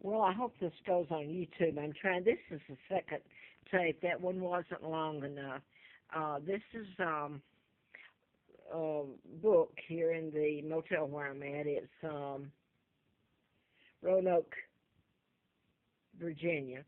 Well, I hope this goes on YouTube. I'm trying. This is the second tape. That one wasn't long enough. This is a book here in the motel where I'm at. It's Roanoke, Virginia.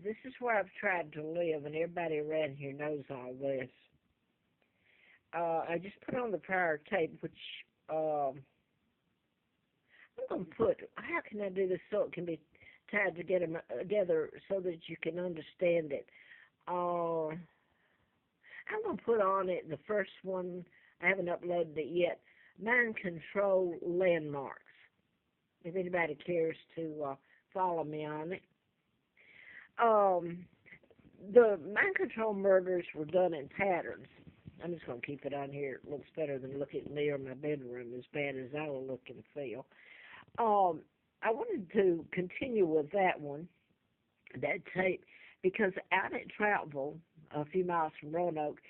This is where I've tried to live, and everybody around here knows all this. I just put on the prior tape, which I'm going to put. How can I do this so it can be tied together so that you can understand it? I'm going to put on it the first one. I haven't uploaded it yet. Mindcontrol landmarks. If anybody cares to follow me on it. Um, the mind control murders were done in patterns. I'm just going to keep it on here. It looks better than looking at me or my bedroom, as bad as I will look and feel. I wanted to continue with that one, that tape, because out at Troutville, a few miles from Roanoke,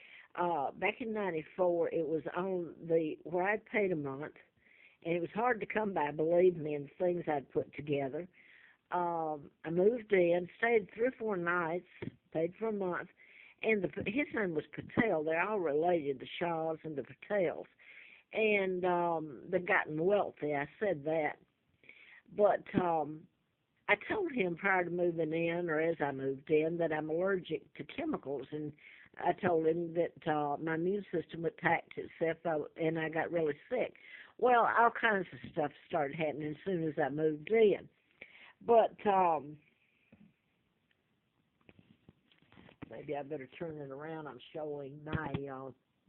back in '94, it was on the where I'd paid a month, and it was hard to come by, believe me, and things I'd put together. I moved in, stayed 3 or 4 nights, paid for a month, and his name was Patel. They're all related, the Shaws and the Patels, and they've gotten wealthy. I said that, but I told him prior to moving in, or as I moved in, that I'm allergic to chemicals, and I told him that my immune system attacked itself, and I got really sick. Well, all kinds of stuff started happening as soon as I moved in. But maybe I better turn it around. I'm showing my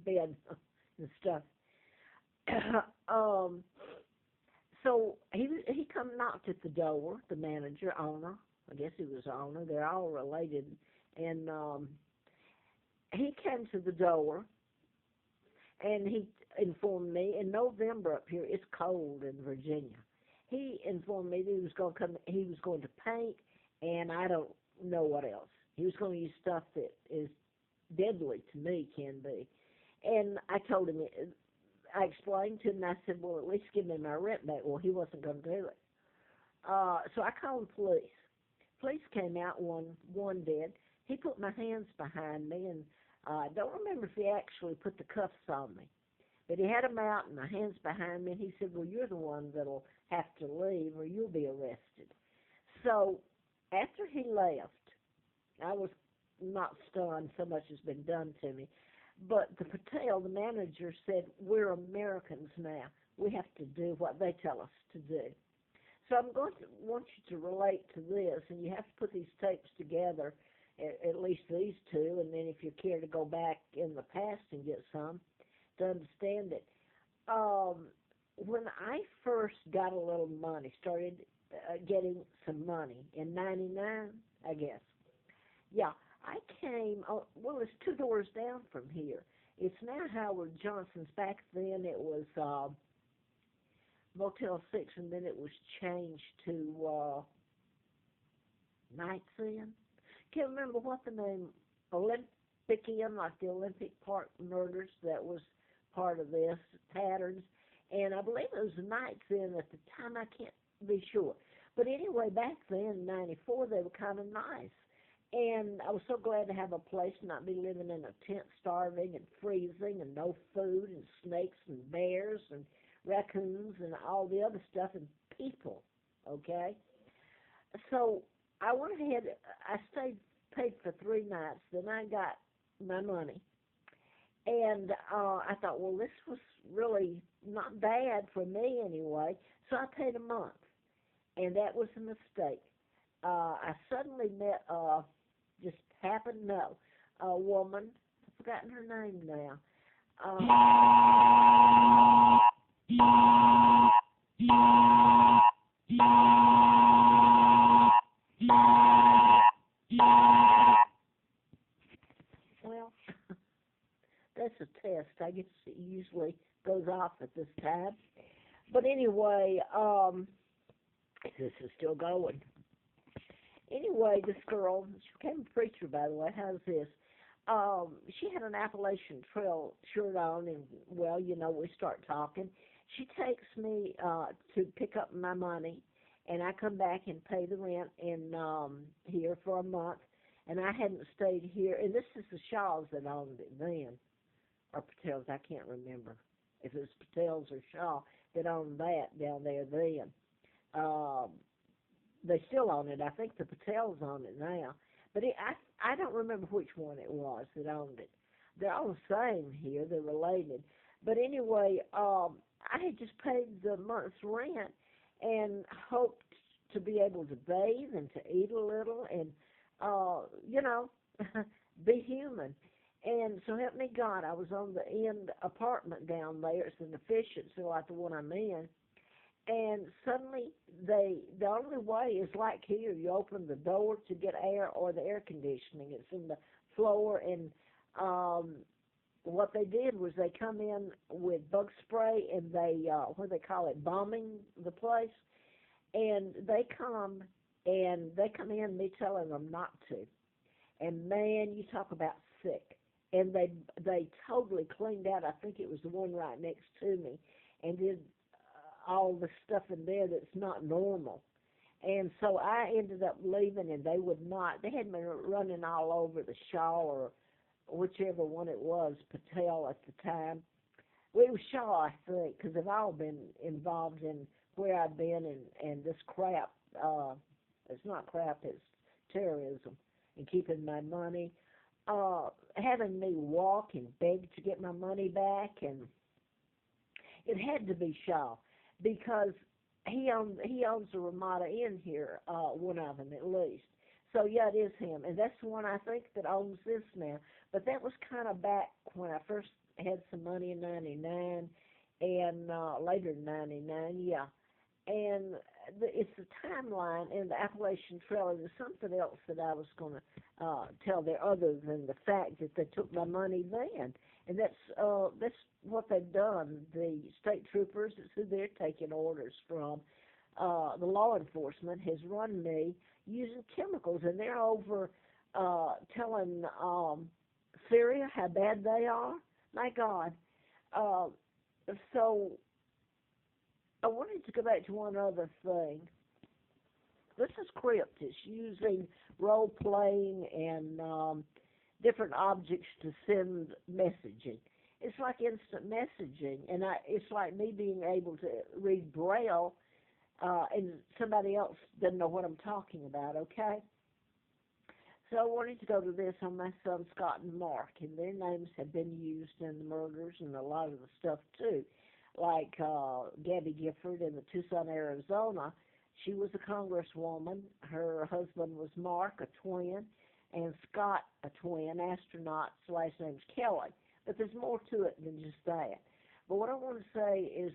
bed and stuff. um, so he come knocked at the door. The manager, owner, I guess he was owner. They're all related, and he came to the door, and he informed me in November up here it's cold in Virginia. He informed me that he was going to come. He was going to paint, and I don't know what else. He was going to use stuff that is deadly to me, can be. And I told him. I explained to him. And I said, "Well, at least give me my rent back." Well, he wasn't going to do it. So I called the police. Police came out. One did. He put my hands behind me, and I don't remember if he actually put the cuffs on me. But he had them out and my hands behind me, and he said, "Well, you're the one that'll have to leave or you'll be arrested." So after he left, I was not stunned, so much has been done to me. But the Patel, the manager, said, "We're Americans now. We have to do what they tell us to do." So I'm going to want you to relate to this, and you have to put these tapes together, at least these two, and then if you care to go back in the past and get some, to understand it. When I first got a little money, started getting some money in '99, I guess. Yeah, I came. Well, it's 2 doors down from here. It's now Howard Johnson's. Back then, it was Motel 6, and then it was changed to Nights Inn. Can't remember what the name. Olympic Inn, like the Olympic Park murders. That was part of this patterns, and I believe it was the Nights Inn at the time. I can't be sure, but anyway, back then in '94 they were kind of nice, and I was so glad to have a place, not be living in a tent, starving and freezing, and no food, and snakes and bears and raccoons and all the other stuff and people. Okay, so I went ahead. I paid for 3 nights. Then I got my money. And I thought, well, this was really not bad for me anyway. So I paid a month, and that was a mistake. I suddenly met, just happened to know, a woman. I've forgotten her name now. Well, that's a test. I guess it usually goes off at this time. But anyway, this is still going. Anyway, this girl, she became a preacher, by the way. How's this? She had an Appalachian Trail shirt on, and, well, we start talking. She takes me to pick up my money, and I come back and pay the rent in here for a month. And I hadn't stayed here, and this is the Shaws that owned it then, or Patels. I can't remember if it was Patels or Shaw that owned that down there then. Um, they still own it. I think the Patels own it now, but I don't remember which one it was that owned it. They're all the same here. They're related. But anyway, I had just paid the month's rent and hoped to be able to bathe and to eat a little and, you know, be human. And so help me God, I was on the end apartment down there. It's an efficiency like the one I'm in. And suddenly, the only way is like here. You open the door to get air or the air conditioning. It's in the floor, and um, what they did was they come in with bug spray and they what do they call it, bombing the place, and they come in me telling them not to, and man, you talk about sick, and they totally cleaned out. I think it was the one right next to me, and did all the stuff in there that's not normal. And so I ended up leaving, and they would not. They had been running all over the Shaw or whichever one it was, Patel at the time. Well, it was Shaw, I think, because they've all been involved in where I've been and this crap. It's not crap, it's terrorism and keeping my money. Having me walk and beg to get my money back, and it had to be Shaw because he owns the Ramada Inn here, one of them at least. So yeah, it is him, and that's the one I think that owns this now. But that was kind of back when I first had some money in '99, and later in '99, yeah. And it's the timeline in the Appalachian Trail, and there's something else that I was going to tell there other than the fact that they took my money then. And that's what they've done. The state troopers, that's who they're taking orders from. The law enforcement has run me using chemicals, and they're over telling Syria how bad they are. My God. Uh, so I wanted to go back to one other thing. This is crypt. It's using role playing and different objects to send messaging. It's like instant messaging, and it's like me being able to read Braille, and somebody else doesn't know what I'm talking about. Okay. So I wanted to go to this on my son Scott and Mark, and their names have been used in the murders and a lot of the stuff too. Like Gabby Gifford in the Tucson, Arizona, she was a congresswoman. Her husband was Mark, a twin, and Scott, a twin, astronaut. His last name's Kelly. But there's more to it than just that. But what I want to say is,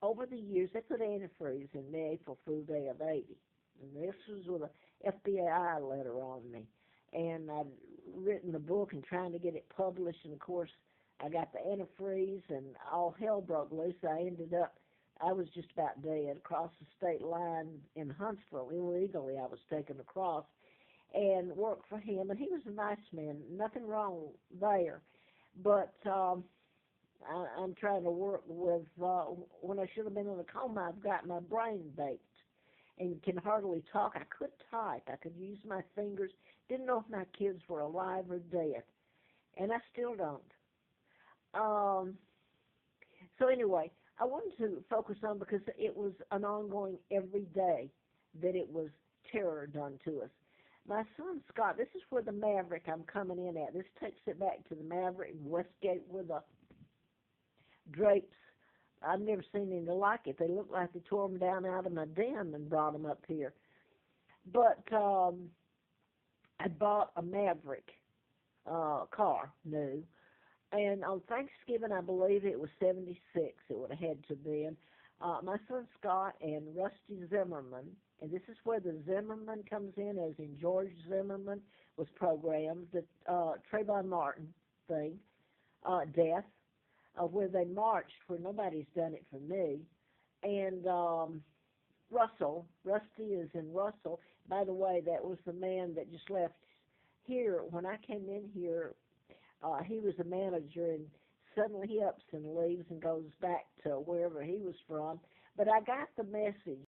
over the years, they put antifreeze in the April Fool Day of '80. And this was with a FBI letter on me. And I'd written the book and trying to get it published, and of course, I got the antifreeze, and all hell broke loose. I was just about dead across the state line in Huntsville. Illegally, I was taken across and worked for him, and he was a nice man. Nothing wrong there. But I'm trying to work with, when I should have been in a coma, I've got my brain baked and can hardly talk. I could type. I could use my fingers. Didn't know if my kids were alive or dead. And I still don't. So anyway, I wanted to focus on, because it was an ongoing every day that it was terror done to us. My son Scott, this is where the Maverick I'm coming in at. This takes it back to the Maverick in Westgate with the drapes. I've never seen anything like it. They look like they tore them down out of my den and brought them up here. But I bought a Maverick car, new. And on Thanksgiving, I believe it was '76, it would have had to have been, my son Scott and Rusty Zimmerman, and this is where the Zimmerman comes in, as in George Zimmerman was programmed, the Trayvon Martin thing, death, where they marched, where nobody's done it for me, and Rusty is in Russell. By the way, that was the man that just left here. When I came in here, he was a manager in suddenly he ups and leaves and goes back to wherever he was from. But I got the message